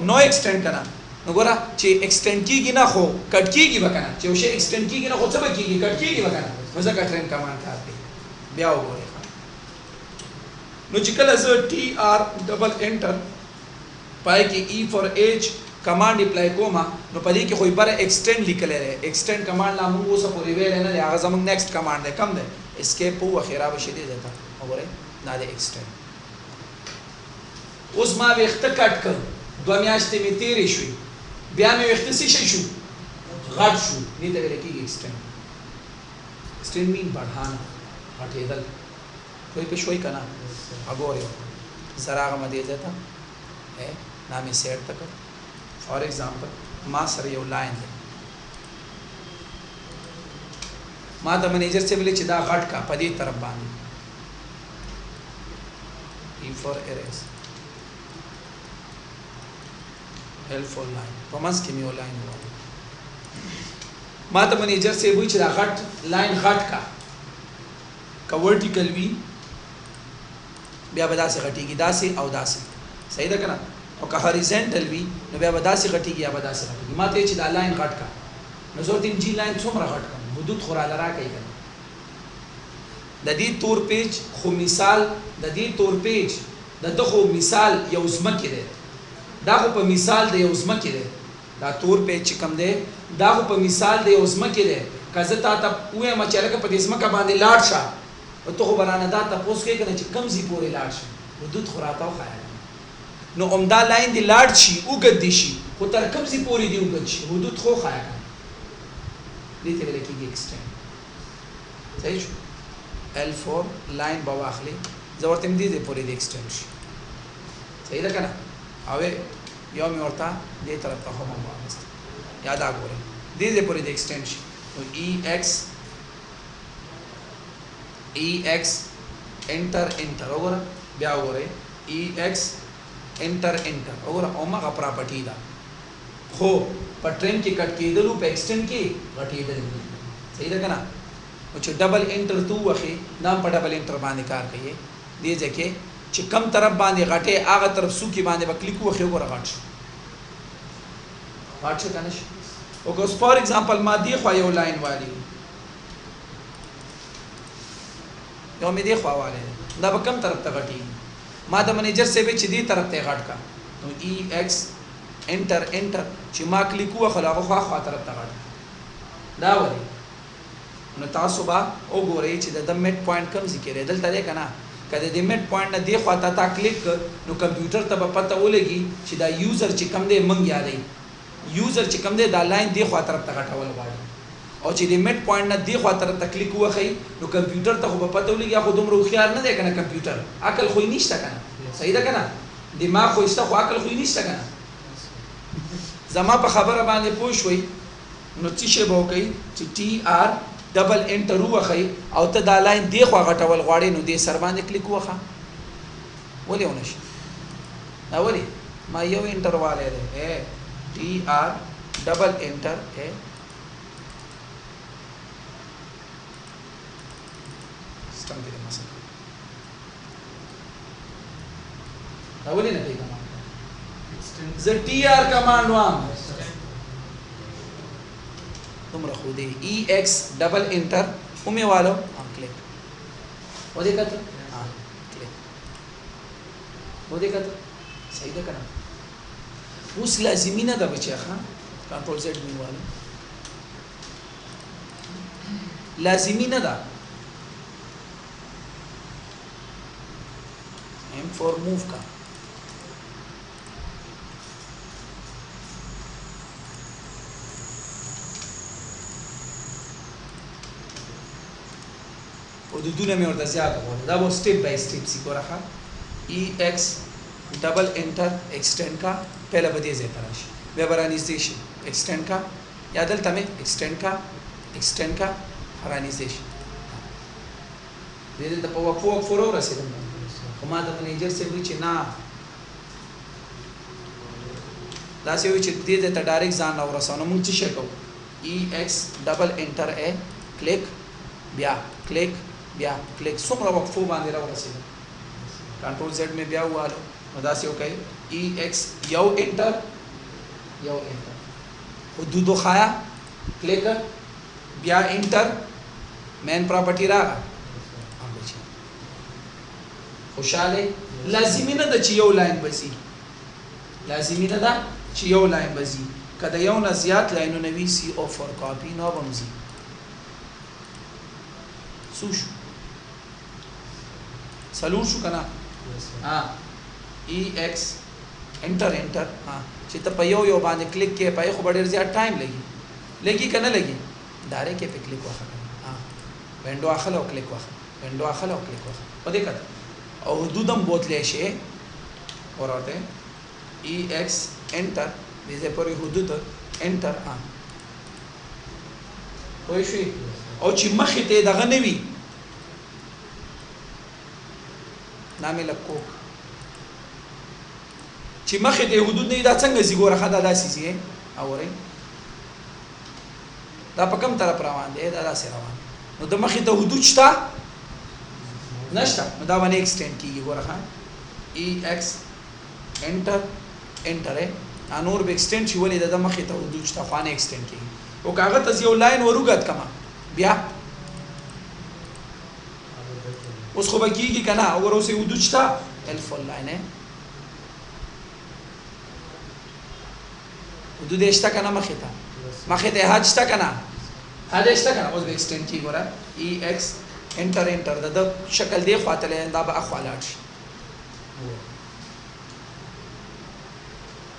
A: नो एक्सटेंड करना नगोरा चे एक्सटेंड की ना हो कट की बकना चे उसे एक्सटेंड की ना हो सब की कट की बकना मजा का ट्रेन कमांड था पे ब्याह हो रे नो चिकल एज TR डबल एंटर पाए कि E4H command apply coma no पदी के कोई बार एक्सटेंड लिखले रे एक्सटेंड कमांड ला मुंगो सब पूरी वेले ना ले आगा जमंग नेक्स्ट कमांड दे कम दे एस्केप हुआ खैरा बशदी देता और ना दे एक्सटेंड اوس ما وخته کټ کړ 2 میاشتې می تیرې شوې بیا می وخته څه شو غټ شو دې ته ویل کېږي ایکسټند ایکسټند مین بڑھانا غټېدل کوئی په شوي کنه اګورې زراغه مده دیتا ہے نامې سیټ تک فار ایگزامپل ما سره یو لاین دی ما د منیجر څخه ویل چې دا غټ کا په دې طرف باندې E for erase L for line په منځ کې یو لاین و ما ته منیجر څخه وایي چې دا غټ لاین غټ کا ورټیکل وی بیا به داسې غټیږي داسې او داسې صحیح ده کنه او که هوریزونټل وی نو بیا به داسې غټیږي یا به داسې غټیږي ما ته چې دا لاین غټ کا نو زه ورته جی لاین څومره غټ کا حدود خوراله راکې کنه د دې تور پیج خو مثال د دې تور پیج د دغه مثال یو زمکه ده دا خو په مثال د یو زمکه ده دا تور پیج چې کم ده دا خو په مثال د یو زمکه ده کزه تا ته وې ما چې لکه په دې زمکه باندې لاړ شه او ته خو برانه دا تاسو کې کنه چې کم زی پورې لاړ شه حدود خوراته خو نو عمدا لاین دی لاړ شي وګد دي شي خو تر کم زی پورې دی وګد شي حدود خو خایا دې ته ویل کېږي ایکسټند صحیح شو L4 لاین به واخلي زه ورته دې پورې د ایکسټند شي صحیح ده کنه او یو مې ورته دې طرف ته هم واغست یاد وګورئ دې پورې د ایکسټند شي نو EX انټر وګوره بیا وګورئ EX انټر وګوره اومه پراپرټی ده خو په ټرین کې کټ کېدلو په ایکسټند کې غټېدل صحیح ده کنه او چې ډبل انټر تو وخی نام په ډبل انټر باندې کار کوي دې ځکه چې کم طرف باندې غټه هغه طرف سو کې باندې وکلیک وخی وګوره غټ کنه او ګوس فار ایگزامپل ما دی خو یو لاین والی یو مې دی خو والی دا په کم طرف ته غټي ما د منیجر سے به چې دی طرف ته غټ کا نو EX انټر چې ما کلیک وخلا خو طرف ته غټ دا ولی نو تاسو با وګورئ چې د میډ پوینټ کوم ذکر دلته دی کنه کله د میډ پوینټ نه دی خو تا کلیک نو کمپیوټر ته په پته ولګي چې دا یوزر چې کم دی منګ یادای یوزر چې کم دی دا لاین دی خو طرف ته غټول غواړي او چې د میډ پوینټ نه دی خو طرف ته کلیک وخی نو کمپیوټر ته خو په پته ولګي خو دومره خيار نه دی کنه کمپیوټر عقل خو نشته کنه صحیح ده کنه دماغ خو نشته خو عقل خو نشته کنه زما په خبره باندې پوه شوي نو چې شی به کوي چې TR ډبل انټر وخی او ته دا لاین دی خو غټول غواړي نو دې سر باندې کلیک وخه ولې ونشي دا ولې ما یو انټر والے ده TR ډبل انټر ستنګ دې مثلا دا ولې نه کوي زه TR کمانډ وام तुमरा खुद EX डबल इंटर उमे वालो क्लिक वो देखा तो हाँ क्लिक वो देखा तो सही देखा ना उस लाजिमी ना था बच्चे हाँ कंट्रोल Z में वालो लाजिमी ना था M for move का حدودونه مې ورته زیات غواړم دا به سټیپ بای سټیپ سیکو راخه EX ډبل انټر ایکسټند کا پہلا به دې ځای ته راشي بیا به رانږدې شي ایکسټند کا یا دلته مې ایکسټند کا رانږدې شي دې ته په وقفو فورو رسېدم خو ما د منیجر سره وی چې نه دا څه وی چې دې ته ډایرکټ ځان راورسونه مونږ څه شي کوو EX ډبل انټر کلیک بیا کلیک څومره وقفو باندې راورسېدم کنټرول Z مې بیا واله نو دا څه وکړي EX یو انټر حدود خایا کلیک بیا انټر مین پراپرټی راغله خوشاله لازمی نه ده چې یو لاین بزي کله یو نه زیات لاینونه وي سی او فور کاپی نو بمزي سوشو سلور شو کنه ای ایکس انټر ها چې ته په یو باندې کلیک کې پای خو ډېر زیات ټایم لګي کنه لګي دارې کې په کلیک واخله ها وینډو اخله او کلیک واخله وینډو اخله او کلیک واخله په دې کته او حدودم بوتلې شي ورته ای ایکس انټر دې پورې حدود انټر ها وای شي او چې مخې ته دغه نوي نامې لکو چې مخې ته حدود نه دا څنګه زی ګوره خدا داسې سي اورئ دا په کوم طرف روان دی دا داسې روان نو د مخې ته حدود شته نشته نو دا باندې ایکسټند کیږي ګوره ها ای ایکس انټر انور به ایکسټند شي ولې د مخې ته حدود شته خو نه ایکسټند کیږي او کاغذ ته یو لاین ورغت کما بیا اوس خو به کیږي کنه او ورسې حدود شته الفل لاین حدود شته کنه مخې ته حد شته کنه حد شته کنه اوس به ایکسټند کی ګوره ای ایکس انټر د شکل دی خواته دا به اخوالاټ شي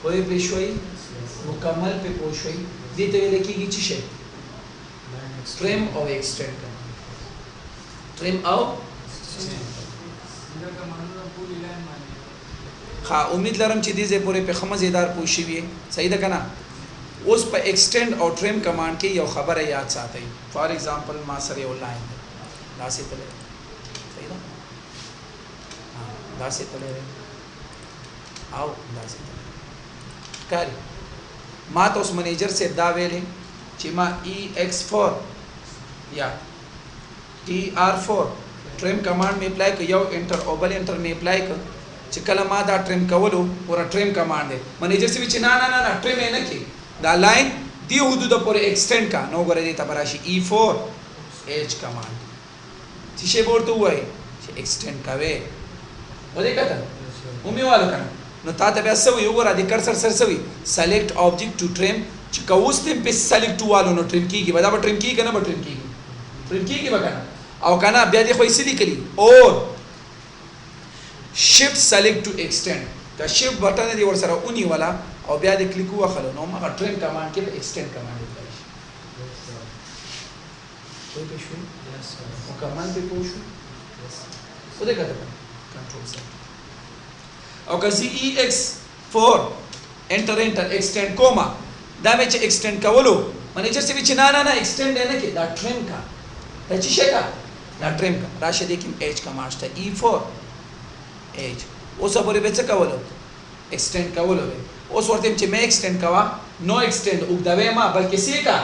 A: وای په شوي مکمل په پوښوي دې ته ویل کېږي چې شي ټریم او ایکسټند ټریم او ها امید لرم چې دې زه پورې په خمزیدار پوښي وي صحیح ده کنه اوس په ایکسټند او ټریم کمانډ کې یو خبره یاد ساتئ فار ایگزامپل ما سره یو لاین داسې تللی صحیح ده داسې تللی او داسې تللی کاری ما ته اوس منیجر صاحب دا ویلې چې ما EX4 یا TR4 ټریم کمانډ می اپلای ک یو انټر او بل انټر می اپلای ک چې کله ما دا ټریم کولو ور ټریم کمانډ دی منیجر سی چې نه ټریم نه کی دا لاین دی حدود پورې ایکسټند کا نو غره دی تبراشي E4 H کمانډ چې شی ورته وای چې ایکسټند کاوه ولې کته اومېواله کنه نو تا ته بیا سوي وګوره د کرسر سر سوي سلیکټ آبجیکټ ټو ټریم چې کوستم په سلیکټ والو نو ټریم کیږي بدا به ټریم کیږي کنه به ټریم کیږي وکنه او کنه بیا دی خو یې سلی کړي اور شیفت سلیکټ ټو ایکسټند دا شیفت بٹن دی ور سره اونې والا او بیا د کلیک واخلو نو ما ټریم کمانډ کې به ایکسټند کمانډ دی کوئی پښو او کمانډ به پوښو او دې کته کنټرول سره او کسی EX4 انټر ایکسټند کوما دا مې چې ایکسټند کولو منیجر سی چې نه ایکسټند نه کې دا ټریم کا دا چې شګه دا ټریم کا راشه دې کې H کمانډ ته E4 H اوس په به څه کولو ایکسټند کولو اوس ورته چې مې ایکسټند کوا نو ایکسټند او دا ما بلکې سی کا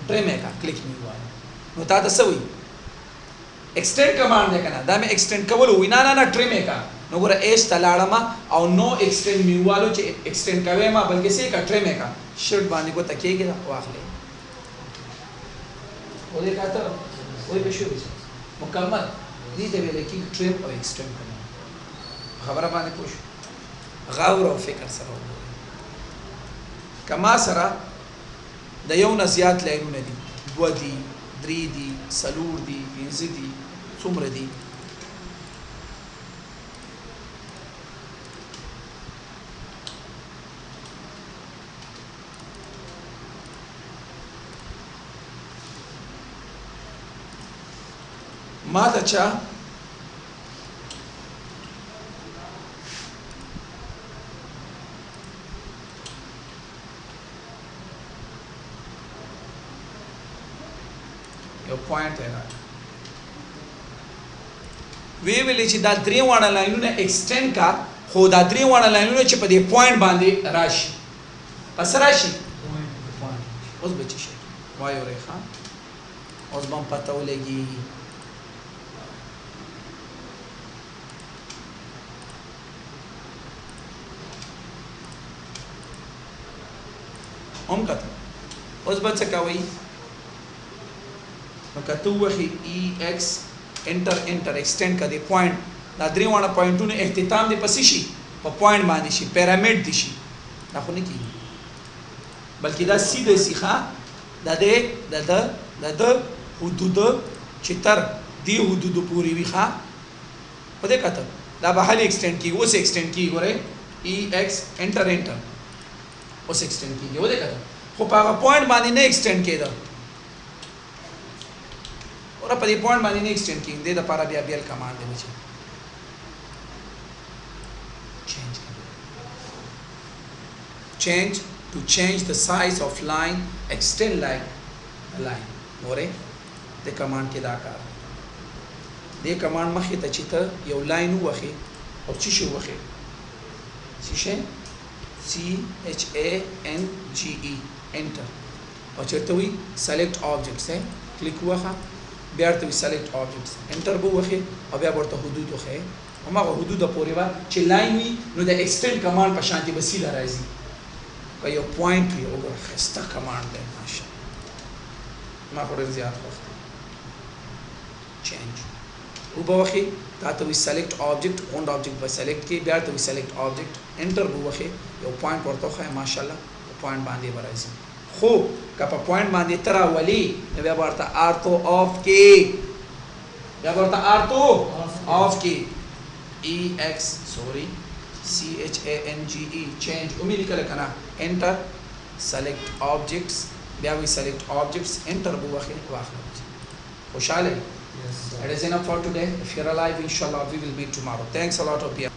A: ټریم کا کلیک نیو نو تا ته سوي ایکسټند کمانډ نه کنه دا مې ایکسټند کولو وینا نه ټریم کا نو ګره ایش تلاړما او نو ایکسټند میوالو چې ایکسټند کوي ما بلکې سي کا ټریم کا شرټ باندې کو تکیږي واخلې ولې کاته وای په شو مکمل دې ته ویل کې ټریم او ایکسټند کوي خبره باندې پوښ غور او فکر سره کما سره د یو نه زیات لاینونه دي 2 دي 3 دي 4 دي 5 دي څومره دي ما ته چا یو پوینټ دی وی ویلې چې دا درې وانه لاینونه ایکسټند کا خو دا درې وانه لاینونه چې په دې پوینټ باندې راشي پس راشي اوس به شي وایو ریخه اوس بم پته ولګي هم کته اوس به څه کوي نو کته وخی EX انټر ایکسټند کدي پوینټ دا درې وانه پوینټونه اختتام دي پسې شي په پوینټ باندې شي پیرامید دي شي دا خو نه کیږي بلکې دا سیده سیخه د حدود چې تر دی حدود پوری وي ښه په دې کته دا به هلی ایکسټند کیږي اوس ایکسټند کیږي ګورئ ای ایکس انټر انټر اوس ایکسټند کیږي و دې کړه خو په هغه پوینټ باندې نه ایکسټند کېده اور په دې پوینټ باندې نه ایکسټند کیږي د لپاره بیا بیل کمانډ دی چې change to change the size of line extend like a line ګورئ د کمانډ کې دا کار د کمانډ مخې ته چې ته یو لاین ووهې او څه شی ووهې څه شی CHANGE انټر او چېرته وي select objects کلیک ووهه بیا ورته وي select objects انټر به ووهې او بیا ورته حدود وښیې هماغه حدوده پورې به چې لاین وي نو د extend کمانډ په شانتې به سیده راځي که یو پوینټ وي وګوره ښایسته کمانډ دی ماشاءالله ما خو ډېر زیات خوښ دی چینج وبه وښي تا ته وي سلیکټ آبجیکټ اونډ آبجیکټ به سلیکټ کړي بیا ته وي سلیکټ آبجیکټ انټر به وښي یو پوینټ ورته وښایه ماشاءالله په پوینټ باندې به راځي خو که په پوینټ باندې ته راولي نو بیا به ورته آرتو آف کې بیا به ورته آرتو آف کې EX sorry CHANGE change امید کله کنه enter select objects بیا وی select objects enter بو واخله خوشاله It is enough for today. If you're alive, inshallah, we will meet tomorrow. Thanks a lot of you.